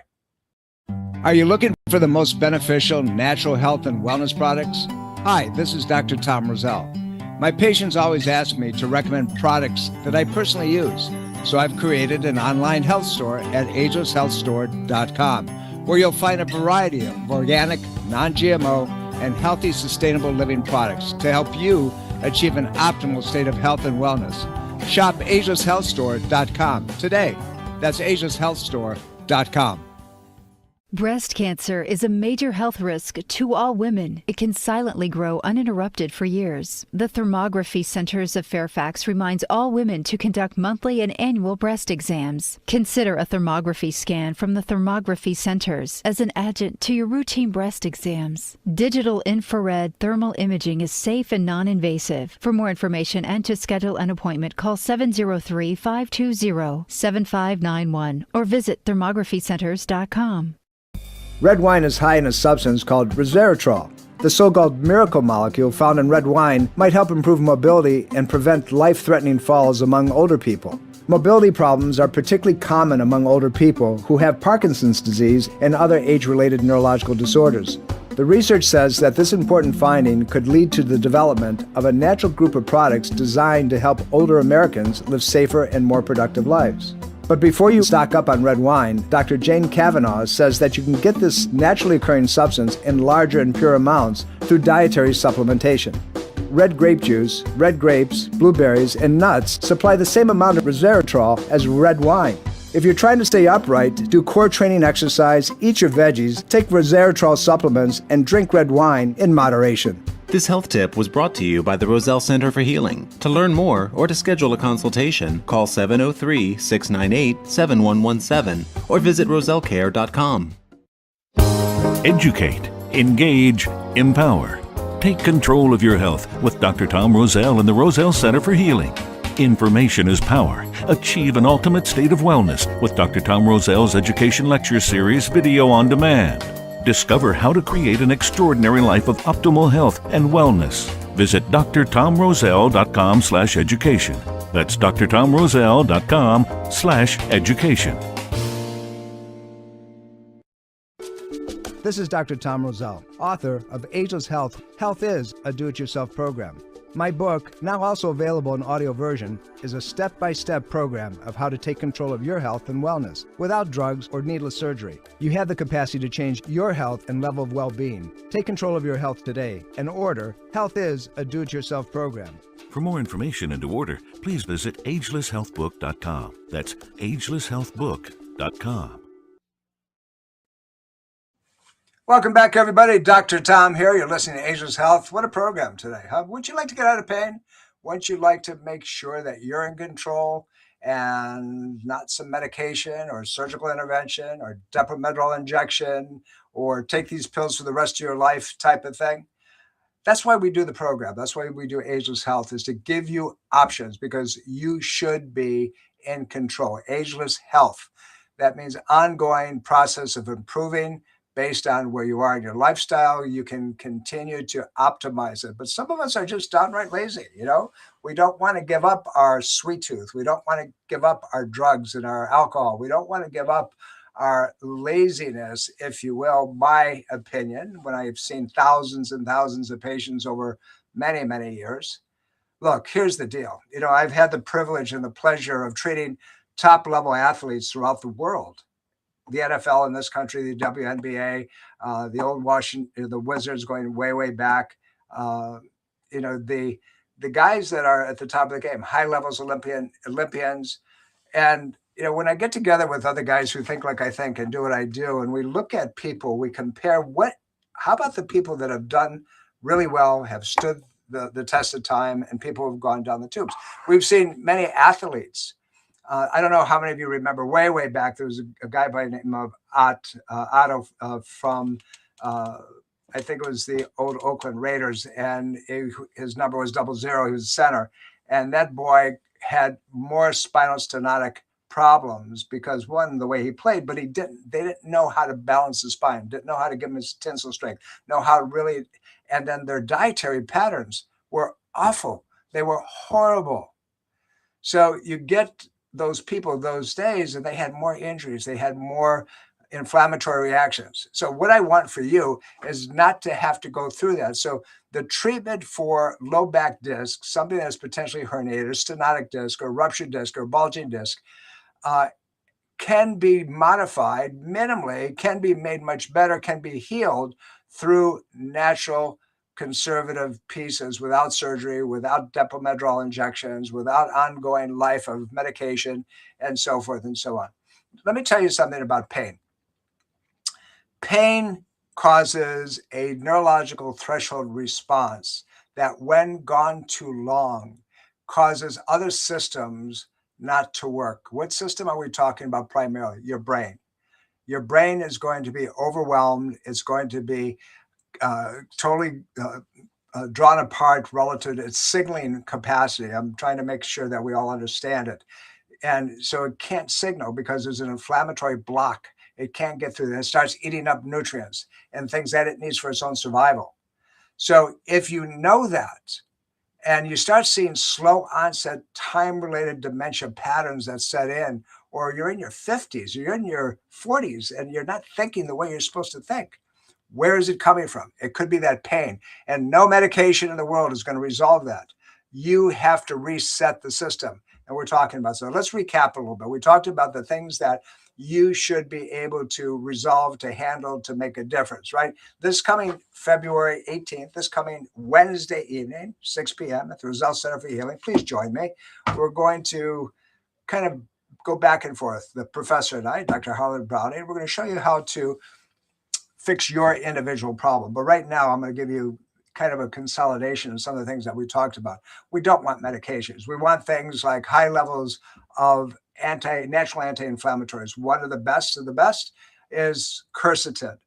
Are you looking for the most beneficial natural health and wellness products? Hi, this is Dr. Tom Rosell. My patients always ask me to recommend products that I personally use. So I've created an online health store at agelesshealthstore.com, where you'll find a variety of organic, non-GMO, and healthy, sustainable living products to help you achieve an optimal state of health and wellness. Shop agelesshealthstore.com today. That's agelesshealthstore.com. Breast cancer is a major health risk to all women. It can silently grow uninterrupted for years. The Thermography Centers of Fairfax reminds all women to conduct monthly and annual breast exams. Consider a thermography scan from the Thermography Centers as an adjunct to your routine breast exams. Digital infrared thermal imaging is safe and non-invasive. For more information and to schedule an appointment, call 703-520-7591 or visit thermographycenters.com. Red wine is high in a substance called resveratrol. The so-called miracle molecule found in red wine might help improve mobility and prevent life-threatening falls among older people. Mobility problems are particularly common among older people who have Parkinson's disease and other age-related neurological disorders. The research says that this important finding could lead to the development of a natural group of products designed to help older Americans live safer and more productive lives. But before you stock up on red wine, Dr. Jane Kavanaugh says that you can get this naturally occurring substance in larger and pure amounts through dietary supplementation. Red grape juice, red grapes, blueberries, and nuts supply the same amount of resveratrol as red wine. If you're trying to stay upright, do core training exercise, eat your veggies, take resveratrol supplements, and drink red wine in moderation. This health tip was brought to you by the Rosell Center for Healing. To learn more or to schedule a consultation, call 703-698-7117 or visit rosellcare.com. Educate, engage, empower. Take control of your health with Dr. Tom Rosell and the Rosell Center for Healing. Information is power. Achieve an ultimate state of wellness with Dr. Tom Rosell's Education Lecture Series video on demand. Discover how to create an extraordinary life of optimal health and wellness. Visit drtomrosell.com/education. That's drtomrosell.com/education. This is Dr. Tom Rosell, author of Ageless Health. Health is a do-it-yourself program. My book, now also available in audio version, is a step-by-step program of how to take control of your health and wellness without drugs or needless surgery. You have the capacity to change your health and level of well-being. Take control of your health today and order Health is a Do-It-Yourself program. For more information and to order, please visit agelesshealthbook.com. That's agelesshealthbook.com. Welcome back, everybody. Dr. Tom here. You're listening to Ageless Health. What a program today, huh? Wouldn't you like to get out of pain? Wouldn't you like to make sure that you're in control and not some medication or surgical intervention or detrimental injection or take these pills for the rest of your life type of thing? That's why we do the program. That's why we do Ageless Health, is to give you options because you should be in control. Ageless Health. That means ongoing process of improving based on where you are in your lifestyle. You can continue to optimize it. But some of us are just downright lazy, you know? We don't want to give up our sweet tooth. We don't want to give up our drugs and our alcohol. We don't want to give up our laziness, if you will, my opinion, when I've seen thousands and thousands of patients over many, many years. Look, here's the deal. You know, I've had the privilege and the pleasure of treating top-level athletes throughout the world. The NFL in this country, the WNBA, the old Washington, the Wizards going way, way back. You know, the guys that are at the top of the game, high levels Olympians. And, you know, when I get together with other guys who think like I think and do what I do, and we look at people, we compare how about the people that have done really well, have stood the test of time, and people who have gone down the tubes. We've seen many athletes. I don't know how many of you remember way, way back, there was a guy by the name of Otto from, I think it was the old Oakland Raiders, and his number was 00. He was a center. And that boy had more spinal stenotic problems because one, the way he played, but they didn't know how to balance the spine, didn't know how to give him his tensile strength, know how to really, and then their dietary patterns were awful. They were horrible. So you get those people those days and they had more injuries, they had more inflammatory reactions. So what I want for you is not to have to go through that. So the treatment for low back disc, something that's potentially herniated, stenotic disc or ruptured disc or bulging disc, can be modified minimally, can be made much better, can be healed through natural conservative pieces without surgery, without Depo-Medrol injections, without ongoing life of medication, and so forth and so on. Let me tell you something about pain. Pain causes a neurological threshold response that, when gone too long, causes other systems not to work. What system are we talking about primarily? Your brain. Your brain is going to be overwhelmed. It's going to be totally drawn apart relative to its signaling capacity. I'm trying to make sure that we all understand it. And so it can't signal because there's an inflammatory block. It can't get through that. It starts eating up nutrients and things that it needs for its own survival. So if you know that, and you start seeing slow onset time-related dementia patterns that set in, or you're in your 50s, you're in your 40s, and you're not thinking the way you're supposed to think, where is it coming from? It could be that pain. And no medication in the world is going to resolve that. You have to reset the system. And we're talking about, so let's recap a little bit. We talked about the things that you should be able to resolve, to handle, to make a difference, right? This coming February 18th, this coming Wednesday evening, 6 p.m. at the Roselle Center for Healing, please join me. We're going to kind of go back and forth, the professor and I, Dr. Harlan Browning. We're going to show you how to fix your individual problem. But right now, I'm going to give you kind of a consolidation of some of the things that we talked about. We don't want medications. We want things like high levels of natural anti-inflammatories. One of the best is quercetin.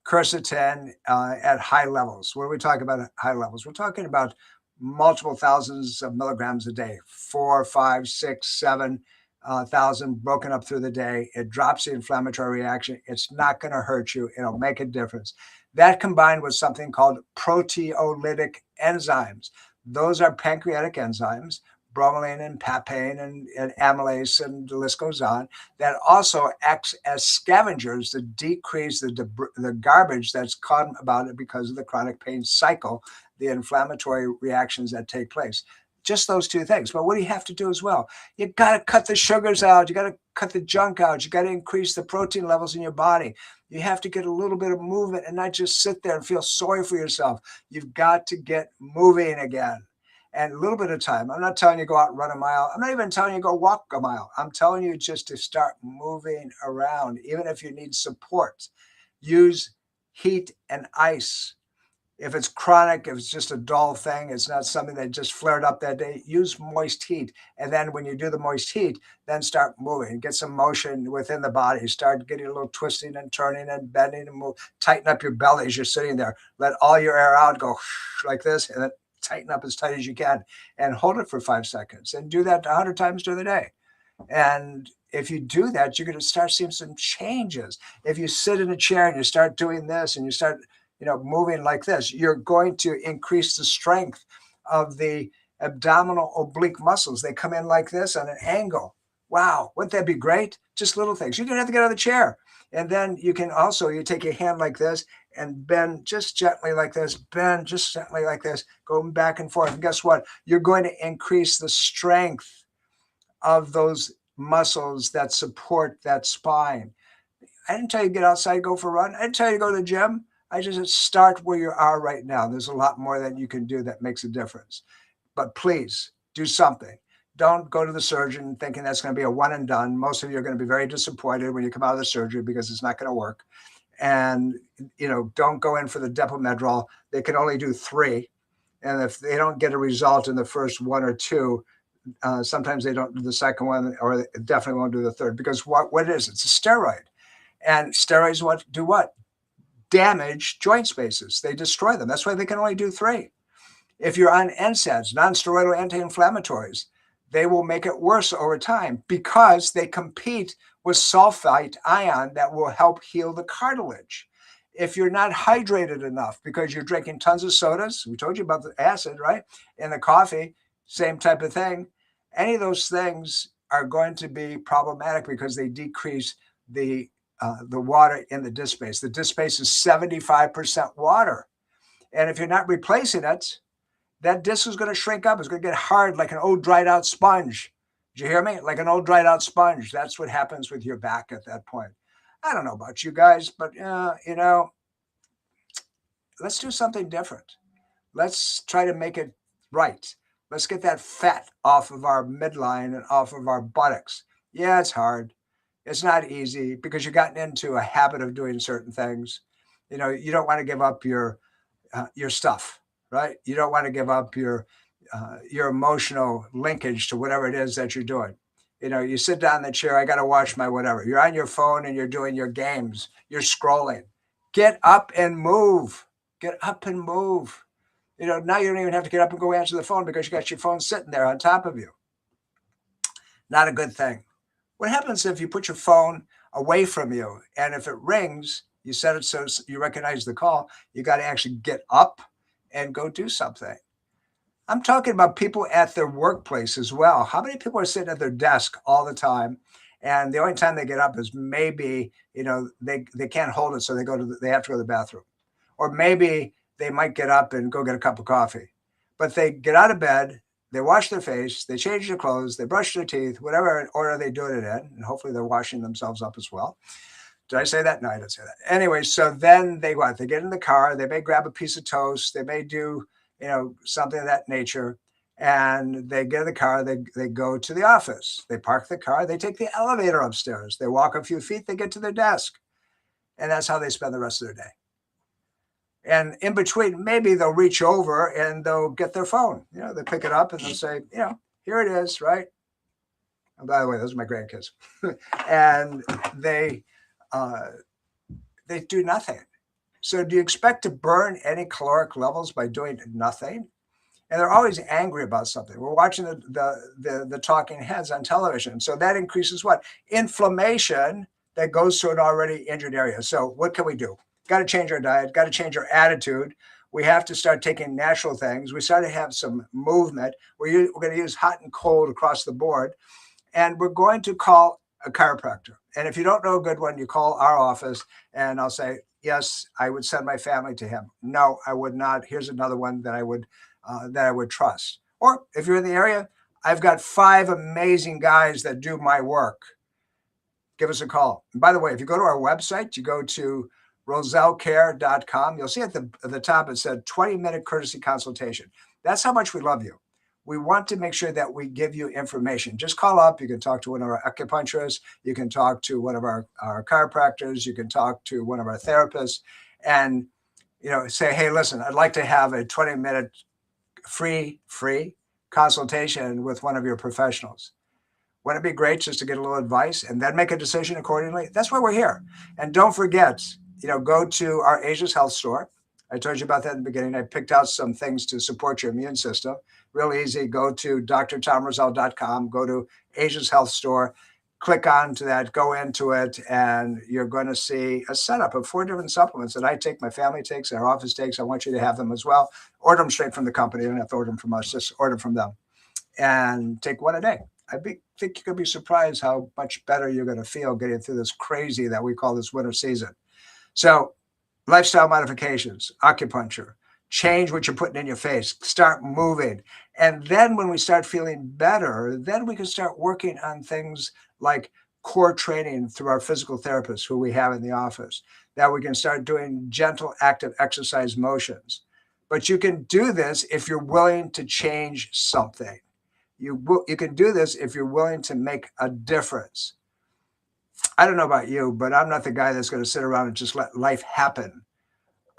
Quercetin at high levels. What are we talking about at high levels? We're talking about multiple thousands of milligrams a day, 4, 5, 6, 7,000 broken up through the day. It drops the inflammatory reaction. It's not going to hurt you. It'll make a difference. That combined with something called proteolytic enzymes. Those are pancreatic enzymes, bromelain and papain and amylase, and the list goes on, that also acts as scavengers to decrease the garbage that's come about it because of the chronic pain cycle, the inflammatory reactions that take place. Just those two things. But what do you have to do as well? You got to cut the sugars out. You got to cut the junk out. You got to increase the protein levels in your body. You have to get a little bit of movement and not just sit there and feel sorry for yourself. You've got to get moving again. And a little bit of time. I'm not telling you to go out and run a mile. I'm not even telling you to go walk a mile. I'm telling you just to start moving around, even if you need support. Use heat and ice. If it's chronic, if it's just a dull thing, it's not something that just flared up that day, use moist heat. And then when you do the moist heat, then start moving, get some motion within the body, start getting a little twisting and turning and bending and move, tighten up your belly as you're sitting there, let all your air out, go like this, and then tighten up as tight as you can and hold it for 5 seconds and do that 100 times during the day. And if you do that, you're going to start seeing some changes. If you sit in a chair and you start doing this and you start moving like this, you're going to increase the strength of the abdominal oblique muscles. They come in like this on an angle. Wow, wouldn't that be great? Just little things. You don't have to get out of the chair. And then you can also, you take your hand like this and bend just gently like this, bend just gently like this, going back and forth. And guess what? You're going to increase the strength of those muscles that support that spine. I didn't tell you to get outside, go for a run. I didn't tell you to go to the gym. I just start where you are right now. There's a lot more that you can do that makes a difference. But please do something. Don't go to the surgeon thinking that's going to be a one and done. Most of you are going to be very disappointed when you come out of the surgery because it's not going to work. And, don't go in for the Depo-Medrol. They can only do 3. And if they don't get a result in the first 1 or 2, sometimes they don't do the second one, or they definitely won't do the third, because what it is, it's a steroid. And steroids do what? Damage joint spaces. They destroy them. That's why they can only do 3. If you're on NSAIDs, non-steroidal anti-inflammatories, they will make it worse over time because they compete with sulfite ion that will help heal the cartilage. If you're not hydrated enough because you're drinking tons of sodas, we told you about the acid, right? In the coffee, same type of thing. Any of those things are going to be problematic because they decrease the water in the disc space. The disc space is 75% water. And if you're not replacing it, that disc is going to shrink up. It's going to get hard like an old dried out sponge. Did you hear me? Like an old dried out sponge. That's what happens with your back at that point. I don't know about you guys, but let's do something different. Let's try to make it right. Let's get that fat off of our midline and off of our buttocks. Yeah, it's hard. It's not easy because you've gotten into a habit of doing certain things. You don't want to give up your stuff, right? You don't want to give up your emotional linkage to whatever it is that you're doing. You sit down in the chair, I got to watch my whatever. You're on your phone and you're doing your games. You're scrolling. Get up and move. Get up and move. Now you don't even have to get up and go answer the phone because you got your phone sitting there on top of you. Not a good thing. What happens if you put your phone away from you and if it rings, you set it so you recognize the call, you got to actually get up and go do something. I'm talking about people at their workplace as well. How many people are sitting at their desk all the time, and the only time they get up is maybe they can't hold it, so they have to go to the bathroom, or maybe they might get up and go get a cup of coffee, but they get out of bed, they wash their face, they change their clothes, they brush their teeth, whatever order they do it in, and hopefully they're washing themselves up as well. Did I say that? No, I didn't say that. Anyway, so then they get in the car, they may grab a piece of toast, they may do something of that nature, and they get in the car, they go to the office, they park the car, they take the elevator upstairs, they walk a few feet, they get to their desk, and that's how they spend the rest of their day. And in between, maybe they'll reach over and they'll get their phone. They pick it up and they'll say, here it is, right? And by the way, those are my grandkids. And they do nothing. So do you expect to burn any caloric levels by doing nothing? And they're always angry about something. We're watching the talking heads on television. So that increases what? Inflammation that goes to an already injured area. So what can we do? Got to change our diet, got to change our attitude. We have to start taking natural things. We start to have some movement. We're going to use hot and cold across the board. And we're going to call a chiropractor. And if you don't know a good one, you call our office and I'll say, yes, I would send my family to him. No, I would not. Here's another one that I would trust. Or if you're in the area, I've got 5 amazing guys that do my work. Give us a call. And by the way, if you go to our website, you go to rosellcare.com, you'll see at the top it said 20-minute courtesy consultation. That's how much we love you. We want to make sure that we give you information. Just call up. You can talk to one of our acupuncturists. You can talk to one of our chiropractors. You can talk to one of our therapists and, say, hey, listen, I'd like to have a 20-minute free consultation with one of your professionals. Wouldn't it be great just to get a little advice and then make a decision accordingly? That's why we're here. And don't forget, go to our Ageless Health store. I told you about that in the beginning. I picked out some things to support your immune system. Real easy. Go to drtomrosell.com, go to Ageless Health store, click onto that, go into it, and you're going to see a setup of 4 different supplements that I take, my family takes, and our office takes. I want you to have them as well. Order them straight from the company. You don't have to order them from us. Just order them from them and take one a day. I think you're going to be surprised how much better you're going to feel getting through this crazy that we call this winter season. So lifestyle modifications, acupuncture, change what you're putting in your face, start moving. And then when we start feeling better, then we can start working on things like core training through our physical therapists who we have in the office, that we can start doing gentle, active exercise motions. But you can do this if you're willing to change something. You can do this if you're willing to make a difference. I don't know about you, but I'm not the guy that's going to sit around and just let life happen.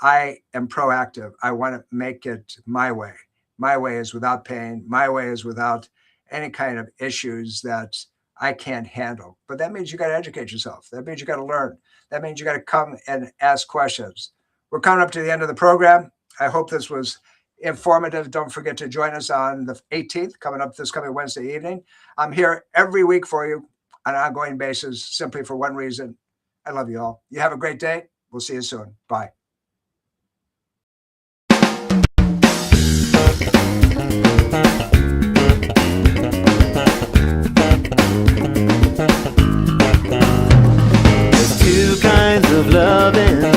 I am proactive. I want to make it my way. My way is without pain. My way is without any kind of issues that I can't handle. But that means you got to educate yourself. That means you got to learn. That means you got to come and ask questions. We're coming up to the end of the program. I hope this was informative. Don't forget to join us on the 18th, coming up this coming Wednesday evening. I'm here every week for you on an ongoing basis, simply for one reason. I love you all. You have a great day. We'll see you soon. Bye. There's two kinds of loving.